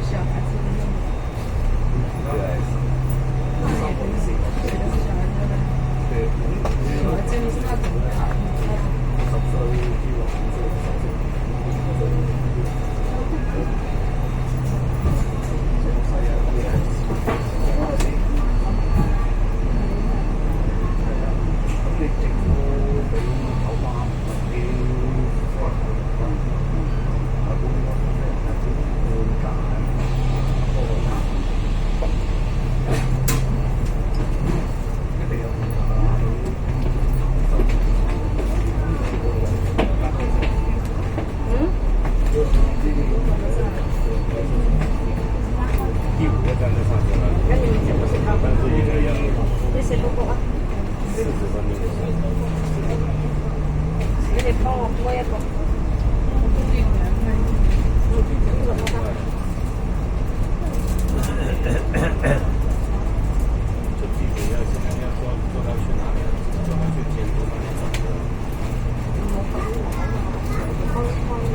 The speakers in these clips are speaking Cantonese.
小孩子的用的，对，那也可以，对的是小孩子的，对，小孩真的是那种的啊，第五个站就上去了，那你们是不是但是应该要这些不够啊？ 40分钟。这些帮我也够。就地址要现在要坐到去哪里？坐到去监督那里找车。这里不方便，因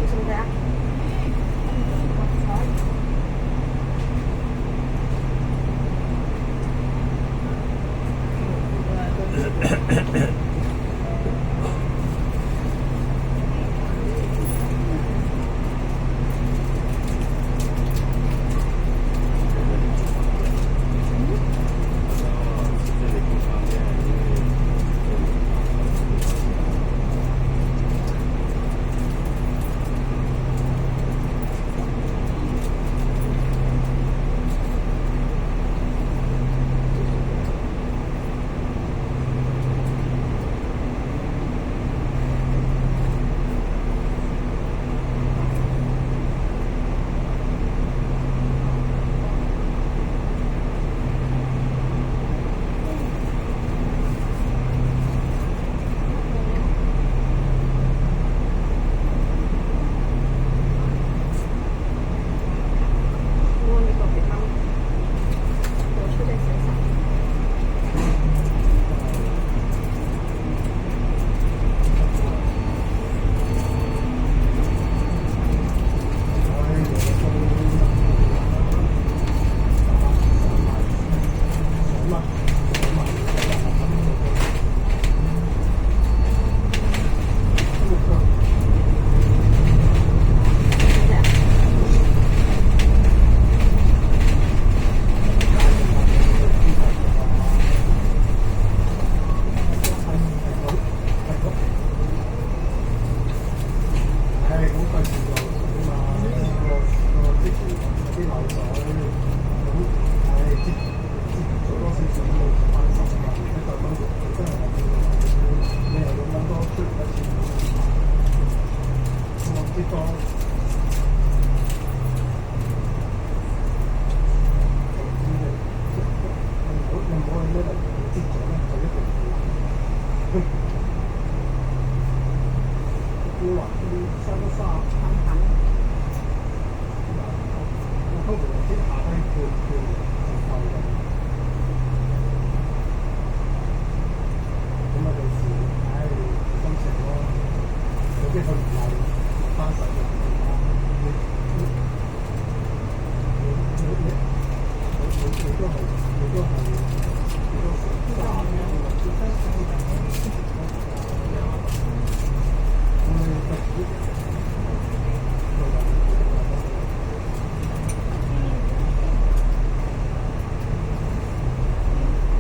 为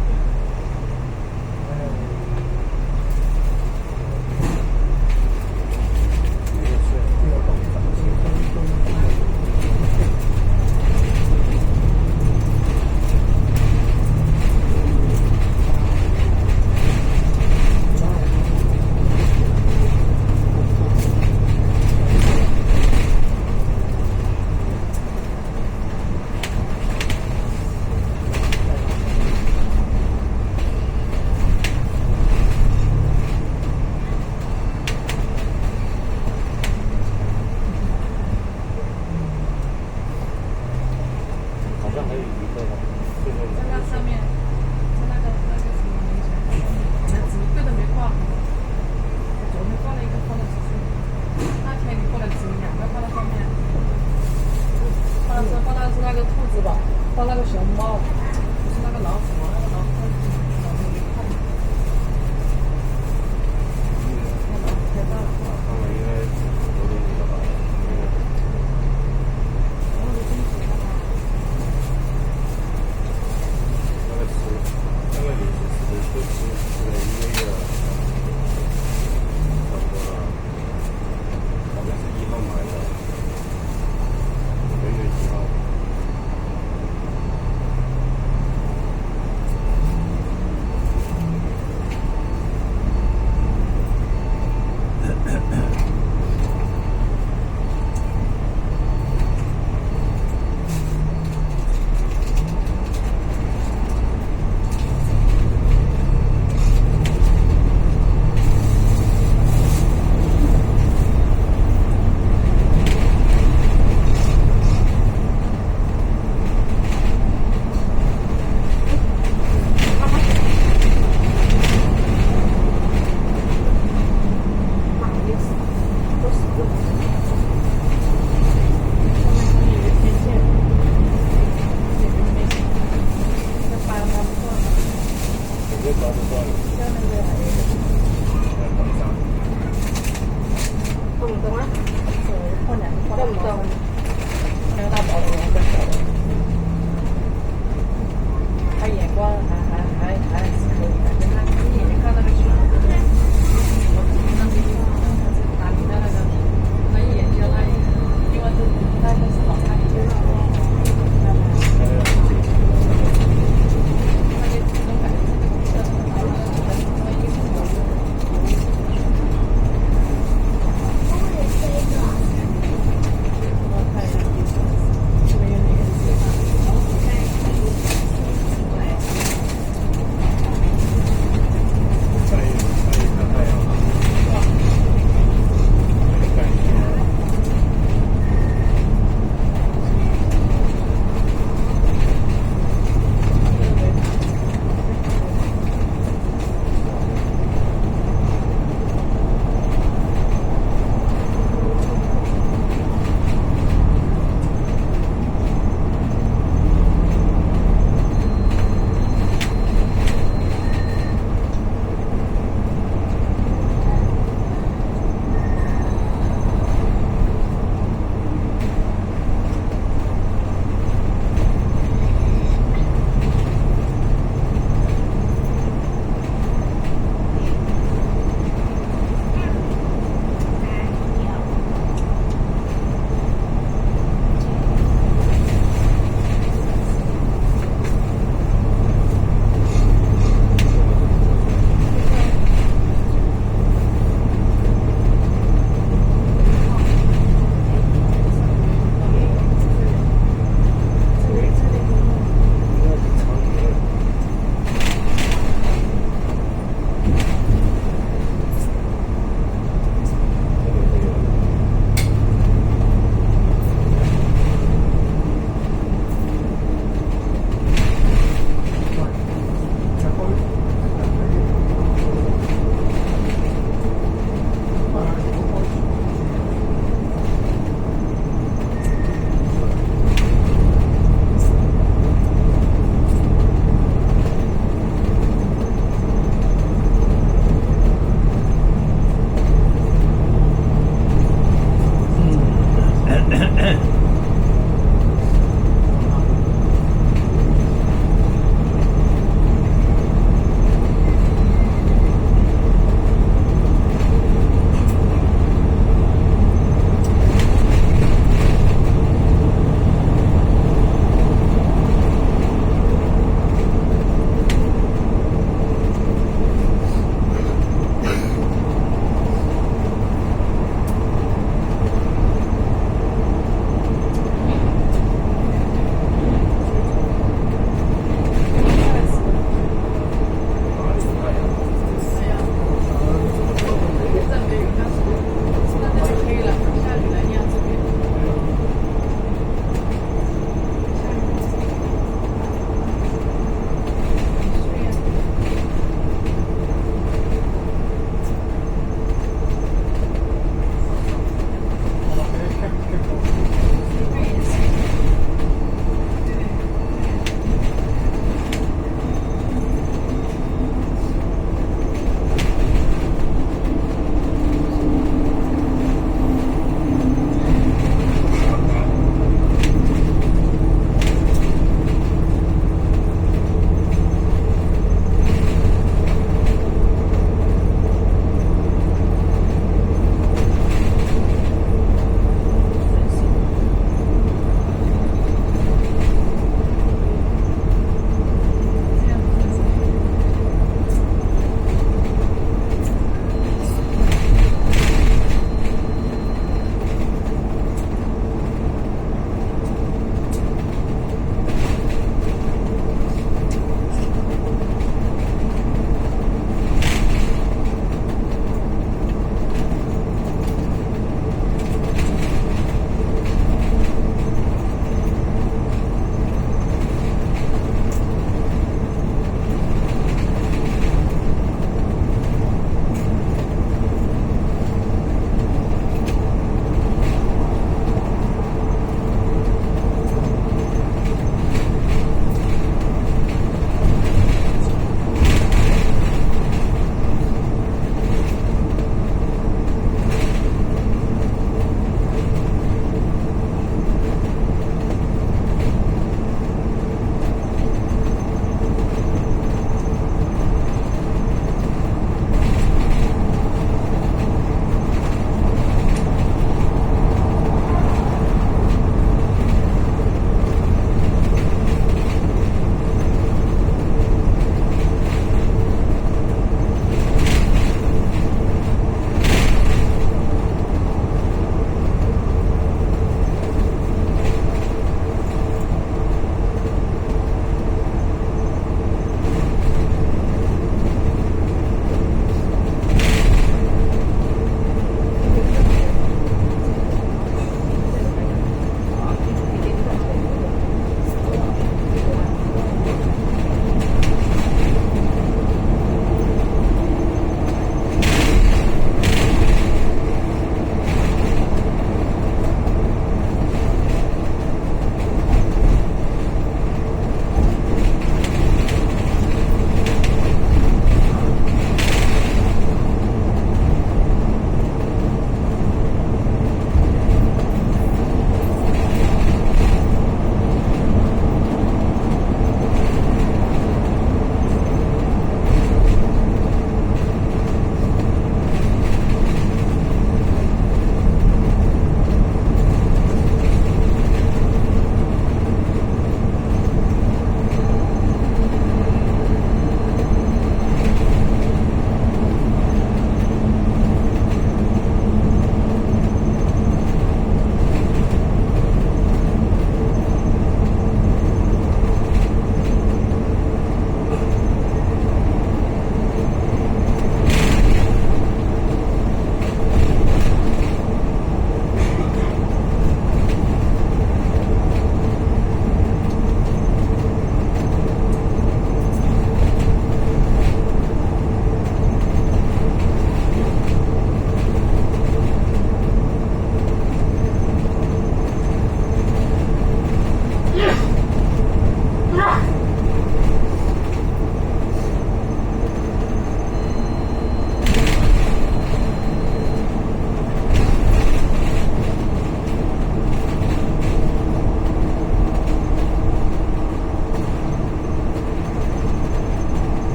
懂啊？困難，懂唔懂？有答我嘅嗰個，他眼光還是可以的。你眼睛看那個熊，我那邊拿你的那個，可以研究那一個，因為那個是好看的。那個這種感覺，這個顏色，然後那個衣服。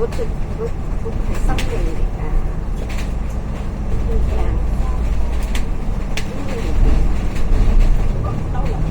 嗰係生命嚟㗎，係啊，兜落去。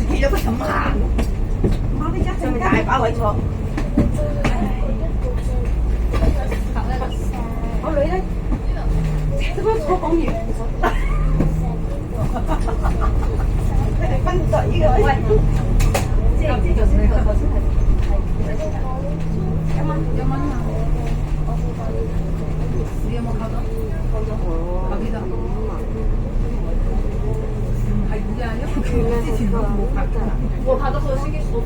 企咗不咁行，媽你一陣大把位坐。我女咧，點解坐講嘢？佢哋分隊嘅喂，即係唔知做咩個頭先係1蚊啊！你有冇考到？考咗，考幾多？係㗎，因為佢之前都冇拍㗎。我拍到個司機，我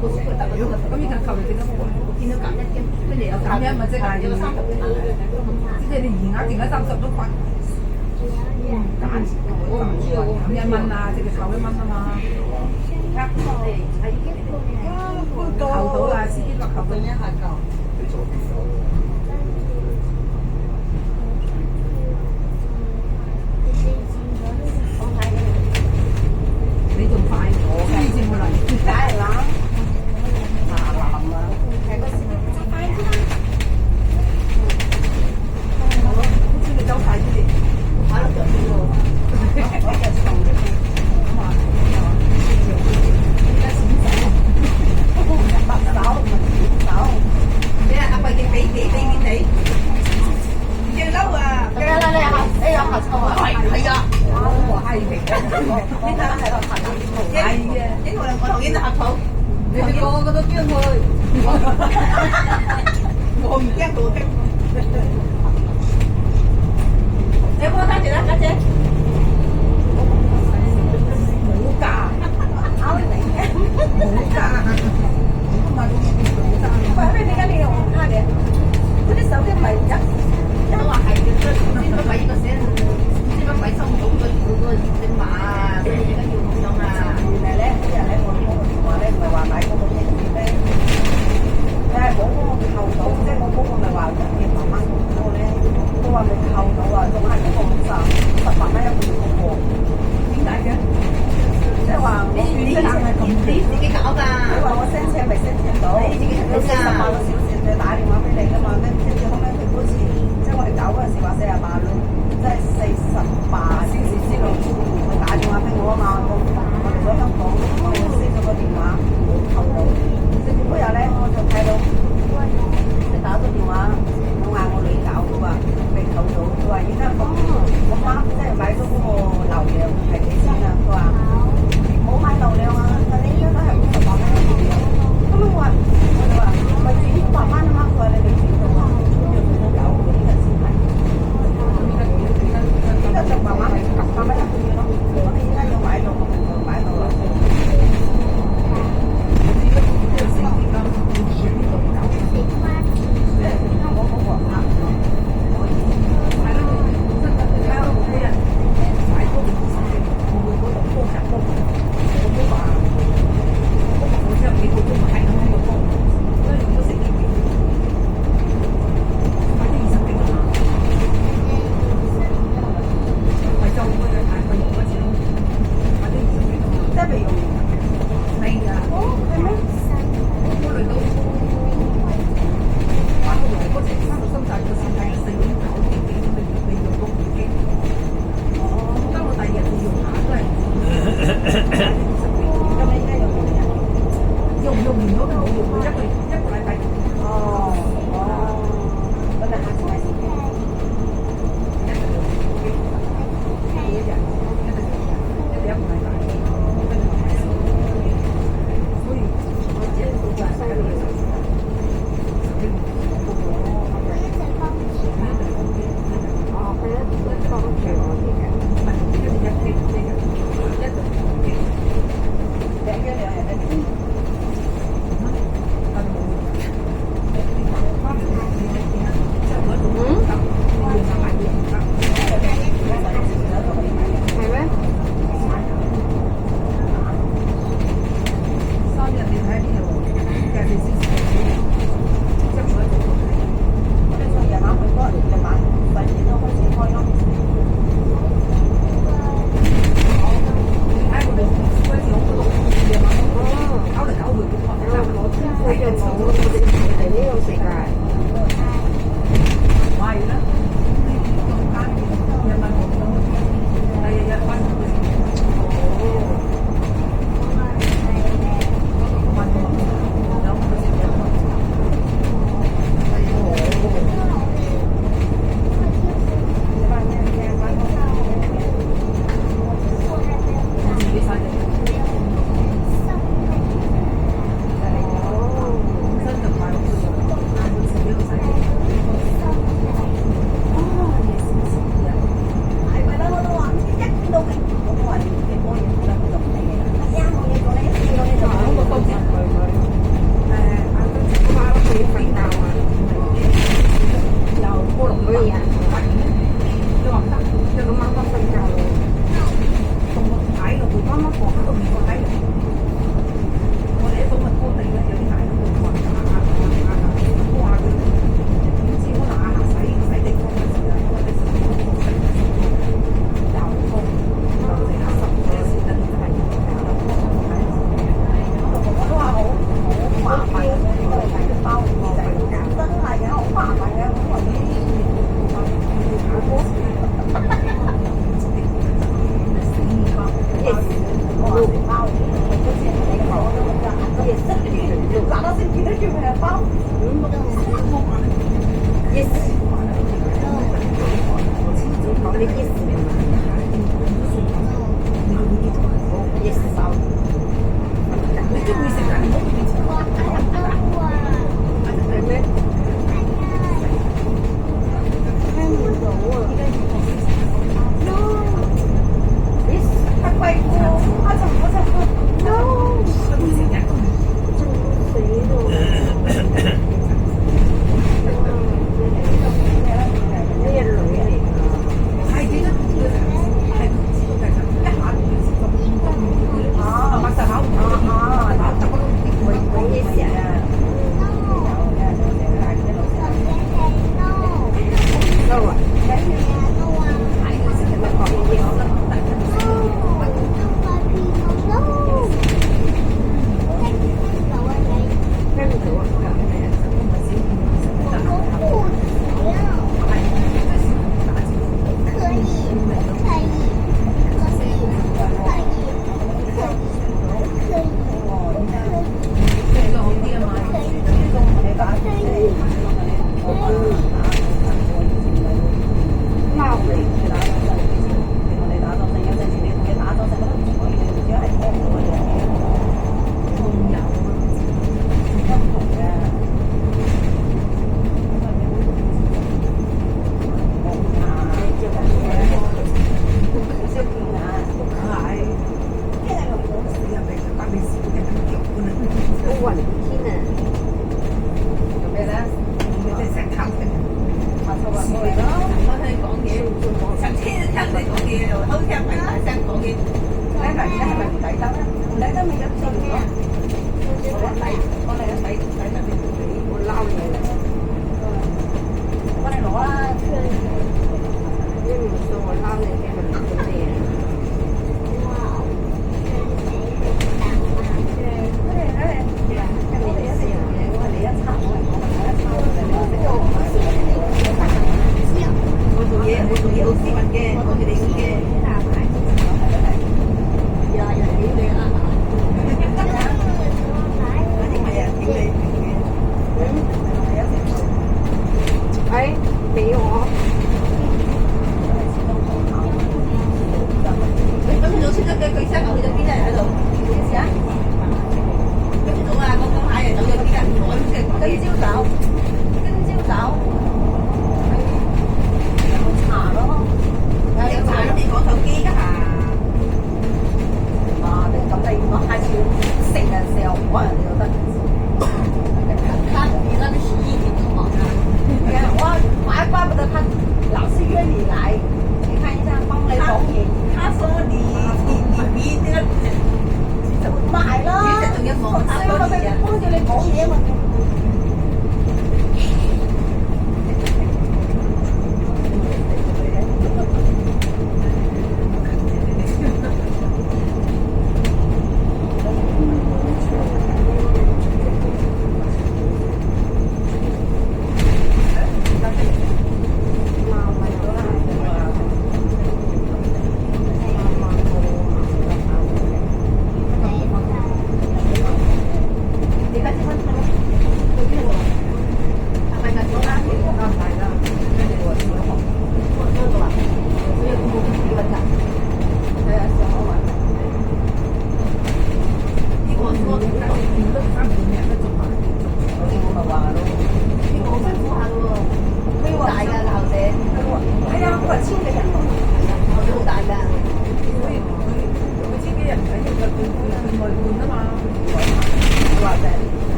個司機得咗。咁依家求你幾多個？我見到減1嘅，跟住有減1咪即係減咗30。即係你餘額定咗30都快。減1蚊啊，即係扣1蚊啊嘛。扣到啦，司機話扣到一下夠。你仲快我嘅，之前冇嚟，梗係啦，嗱嗱啊，係個時候就快啲啦。好似你走快啲啲，跑得腳啲喎，我日長嘅，咁啊，而家閃手，白手唔係閃手。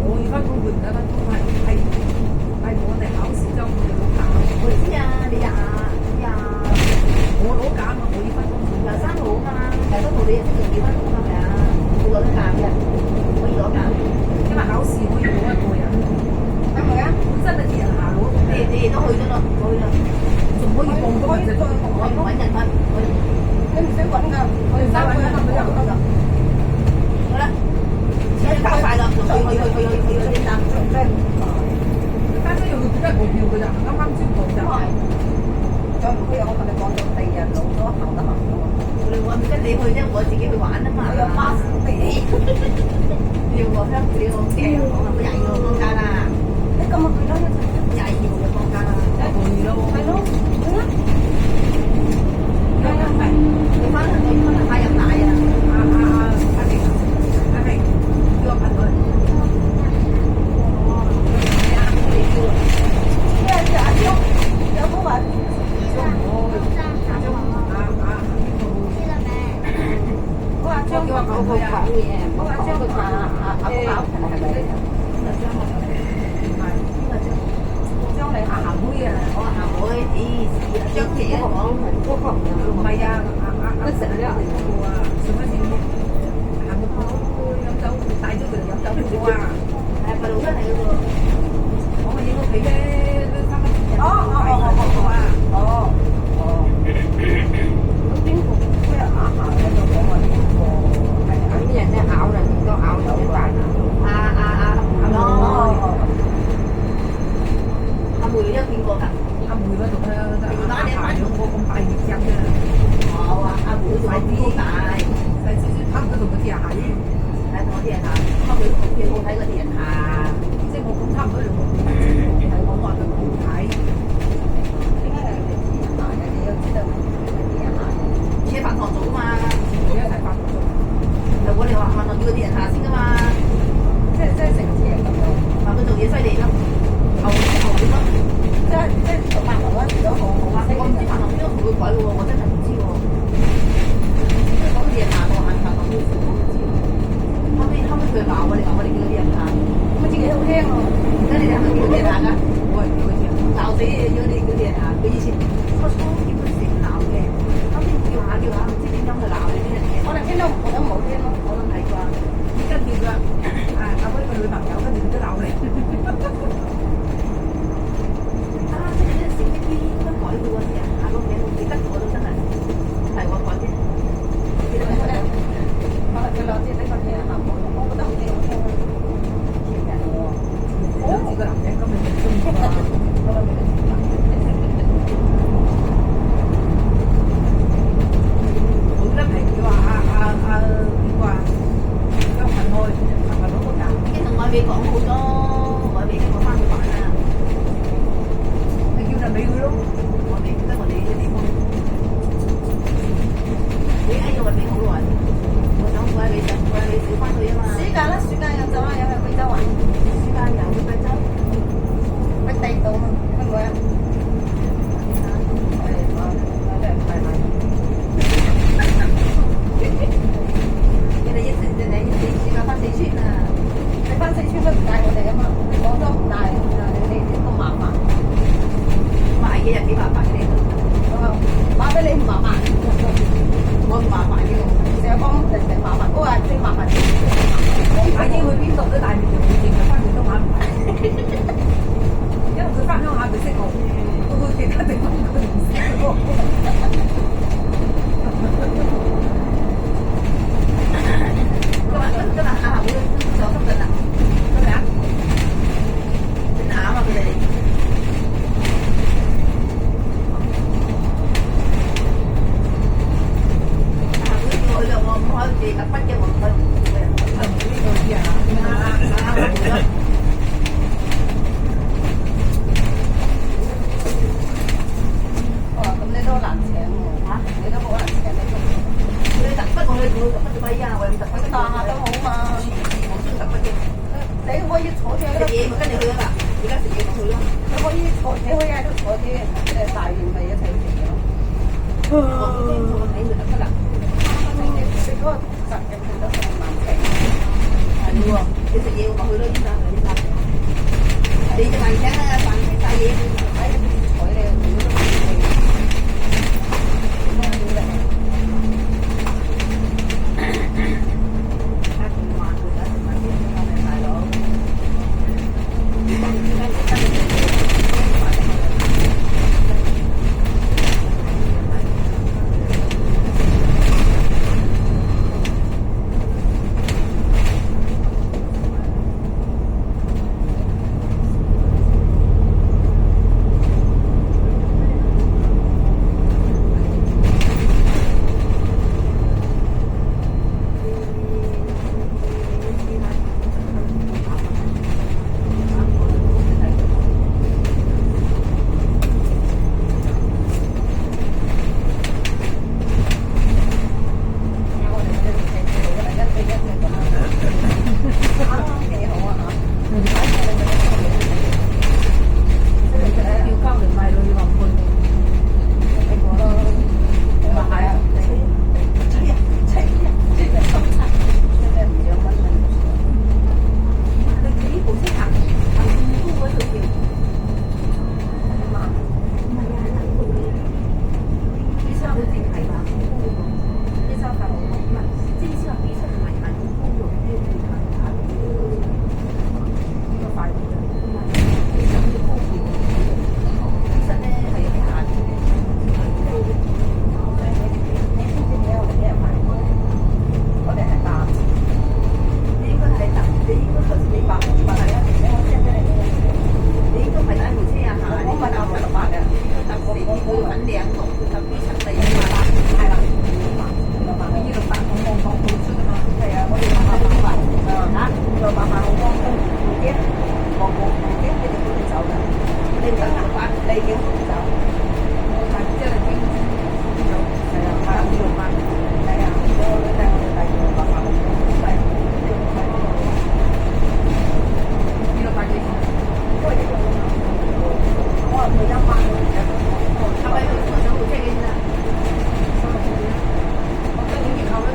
我而家嗰邊而家都係哋都去咗咯，去啦，仲可以報嗰個啫，我揾人去，你唔使揾㗎，我哋3個人去就得㗎。好啦，而家搞曬啦，去嗰啲站，單身要1個票㗎咋，啱啱先報咋。再唔去我同你講咗第二日老咗行得行咗。我唔跟你去啫，我自己去玩啊嘛。我有巴士俾。要我香港要我驚，我話我22號放假啦。你今日去啦，22號就放假啦。去咯。係咯，去啦。你翻去買入奶啊！阿明，叫我朋友。阿嬌，有冇話？張叫我講嘢，我話張佢話阿寶係咪？張你行妹啊！我行妹，張姐講唔係啊，阿成日嚟過啊，做乜嘢？行個鋪飲酒，帶咗佢嚟飲酒鋪啊！係咪老出嚟嘅喎？我咪影個皮咧，都差唔多。咁邊個咩下喺度講話？啲人咧咬人都咬到好大阿梅都見過㗎，阿梅嗰度咧，阿大兩個咁大隻嘅，冇啊，阿梅嗰度好大，細少少，差唔多同嗰啲人行，係同嗰啲人行，阿梅幾好睇嗰啲人行，即係我咁差唔多同我係我話佢好睇，點解係你自己行嘅？你要知道啲人行，車飯堂做啊嘛，一齊飯堂做。我哋話飯堂叫嗰啲人下先㗎嘛，即係城市人咁樣，話佢做嘢犀利咯，後點咯，即係做飯堂嗰陣時都好好啊！我唔知飯堂邊個同佢鬼喎，我真係唔知喎。嗰啲人下到飯堂邊時我唔知喎。後尾佢鬧我哋，話我哋叫嗰啲人下，咁自己好聽喎。而家你哋係咪叫嗰啲人下㗎？我係叫嗰啲人，鬧死叫啲人下。佢以前初初叫佢成鬧嘅，後尾叫下，唔知點解佢鬧你啲人嘅。可能聽到我都冇聽咯。跟住啦，阿威個女朋友跟住佢都鬧你。啊！即係啲成績邊都改過嗰啲人，下個名我記得我都真係係我改啫。記得咩咧？可能佢兩支呢個嘢行過，我覺得好似好聽咯。甜人喎，兩支個男人咁咪就中意啦。好得平嘅話，邊個啊？已經同我未講好多，我未跟我翻去玩啊！你叫就俾佢咯，我未跟我哋呢啲地方。你喺度話俾好耐，我想過你少翻去啊嘛。暑假啦，暑假又走啦，又去貴州玩。暑假又去貴州，去地道啊，去唔去啊？我真係快慢。你一直暑假翻四川啊！你翻四川都唔帶我哋啊嘛，廣州唔帶，你都麻煩，買幾日幾麻煩嘅你都，買俾你唔麻煩，我唔麻煩嘅，成日幫人哋麻煩，嗰個係最麻煩嘅。買嘢去邊度都帶唔住，淨係翻廣東話唔係，因為佢翻鄉下佢識我，佢其他地方佢唔識我。今日下會上深圳啦，今日啊，整下啊嘛佢哋。下會叫我去我唔可以特筆嘅，我唔可以唔會。係唔呢個啲啊？哇！咁你都難請喎嚇，你都好難請你做。你特筆我去做特筆做乜啊？我有特筆當下都好嘛。我中意特筆嘅。你可以坐住食嘢咪跟住去啦，而家食嘢咪去咯。你可以坐，你可以喺度坐啲大完咪一齊食嘅咯。我中意坐你咪特筆啦。你嗰個實嘅見到成萬幾。係喎，你食嘢我咪去咯，依家係依家。你就係請啊，飯請晒嘢，喺入邊坐你，如果都唔去。特四佢揾兩個，特別特四啊嘛，係啦，佢呢度白紅黃黃好出啊嘛，係啊，我哋白白白嚇，就白白好光都唔驚，黃黃唔驚，你哋可以走㗎，你唔得白你已經可以走，我睇即係經有係啊，係啊，5萬係啊，我哋帶我哋第二個白白好光，係呢個白幾錢？因為呢個我話佢1萬嘅，係咪佢想會借嘅啫？我跟住以後咧，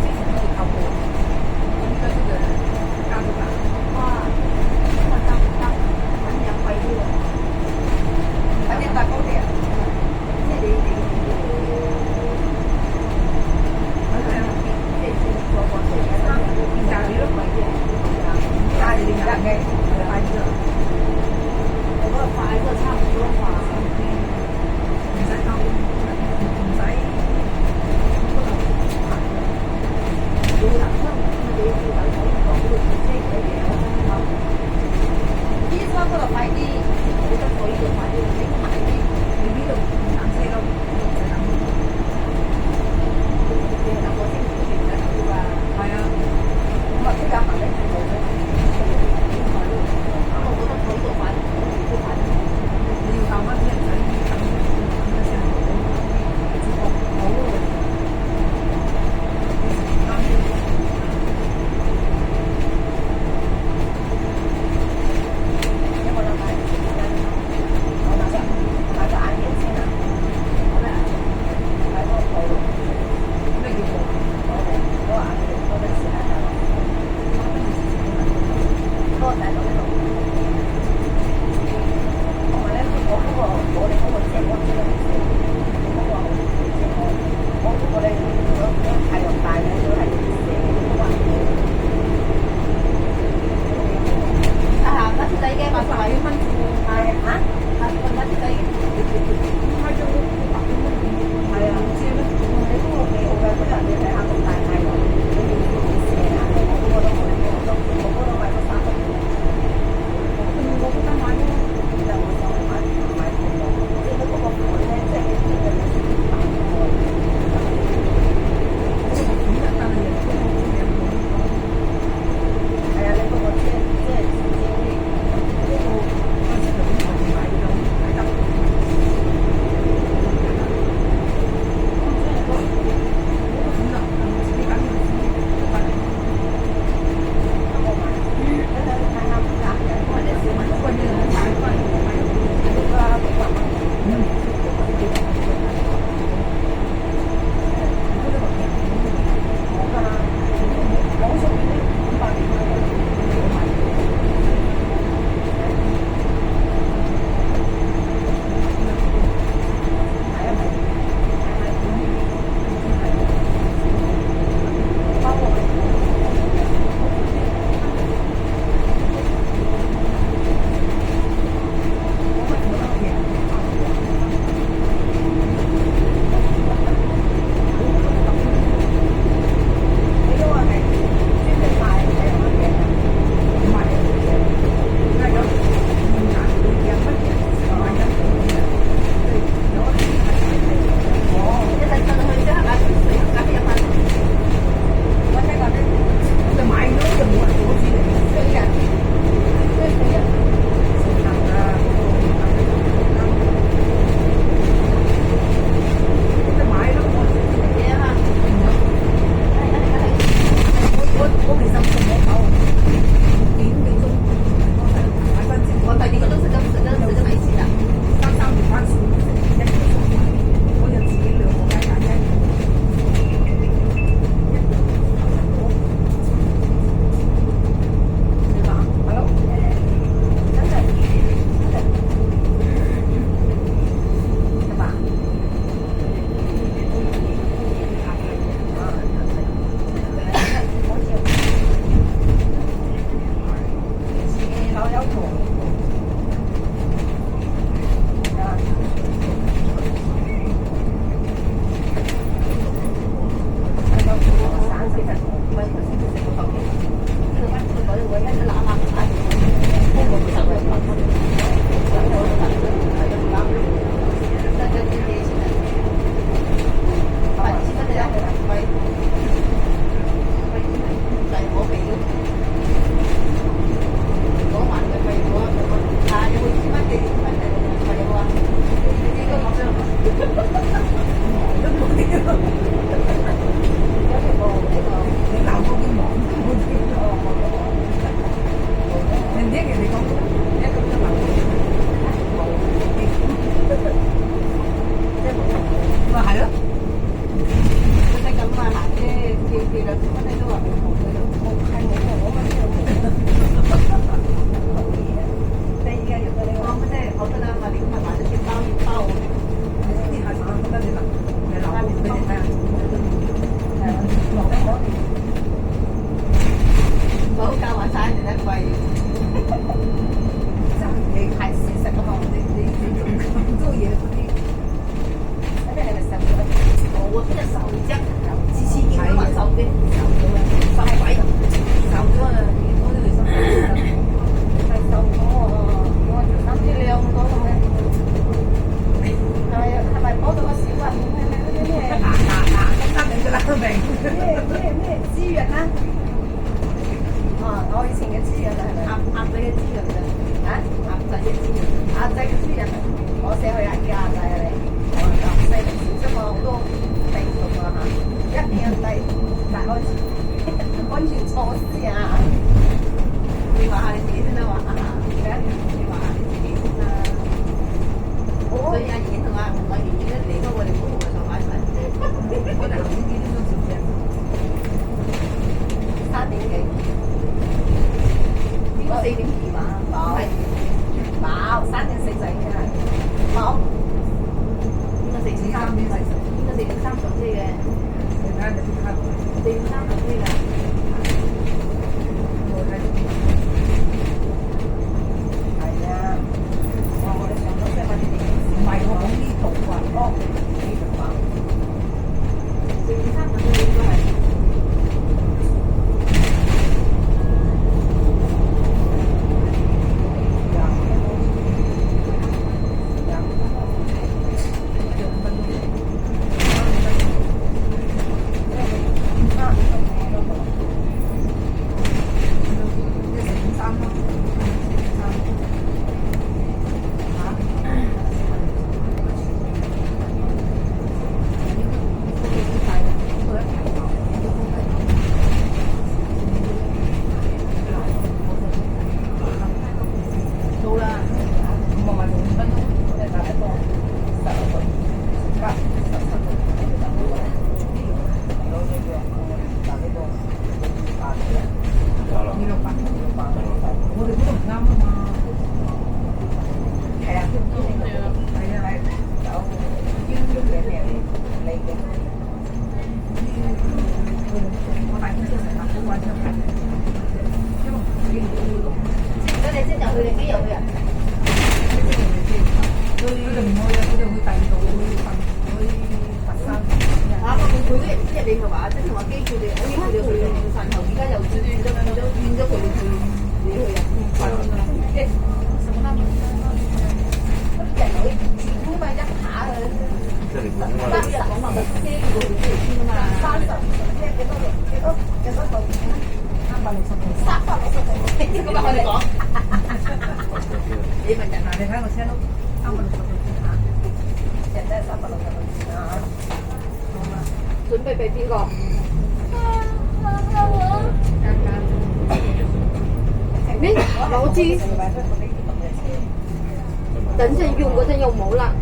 之前都靠過，我依家呢個加咗價，哇！我得揾人貴啲喎，揾啲大高啲啊！即係你揾佢係即係先做過先嘅，價幾多貴啫？價你價嘅快啲啦，我覺得快都係差唔多啩，唔使溝，唔使嗰度排，要等車，你要等車嗰度要車嘅嘢啦，呢車嗰度快啲，冇得佢呢度快啲，你快啲，你呢度等車咯，唔使等，你等我先唔使等㗎嘛，係啊，咁啊即刻行嚟做嘅。我覺得佢做快，都快。你要教乜啲人仔等一聲好，直播好喎。有冇諗睇？我買個眼鏡先啊！我咩啊？買個套。咩叫套？嗰個眼鏡嗰陣時喺大陸，嗰個大陸呢度。我哋嗰個遮光遮得唔少，嗰個我嗰個咧，如果太陽大咧，都係射嗰個。嗰條仔嘅80幾蚊係嚇，嗰條仔開咗100幾蚊，係啊，唔知咧，你嗰個幾好嘅，嗰陣你睇下咁大太陽，你要射啊！我嗰個都冇，我嗰個買咗3個月，我嗰間買咗，就我想買。即係嗰個款咧，即係你見到有時大個，即係個款就得啦。嘅資源啫，啊，亞仔嘅資源，亞仔嘅私人，我寫去亞仔啊你，我就四年前啫嘛，好多地圖啊嚇，一邊地大開始安全措施啊，你話下你自己先啦，話下，你話下你自己先啦。所以阿妍同阿圓圓咧離開我哋嗰度嘅就買曬，我哋後邊幾點鐘上車3點幾，應該4點2嘛，係冇3.4就已經係冇，應該4點3應該4點3上車嘅，4點3上車嘅。係啊，我哋上咗車咪啲電唔係我講呢度啊，哦，呢度啊， 4點3上車應該係。準備俾邊個？咩？我知。等陣用嗰陣又冇啦。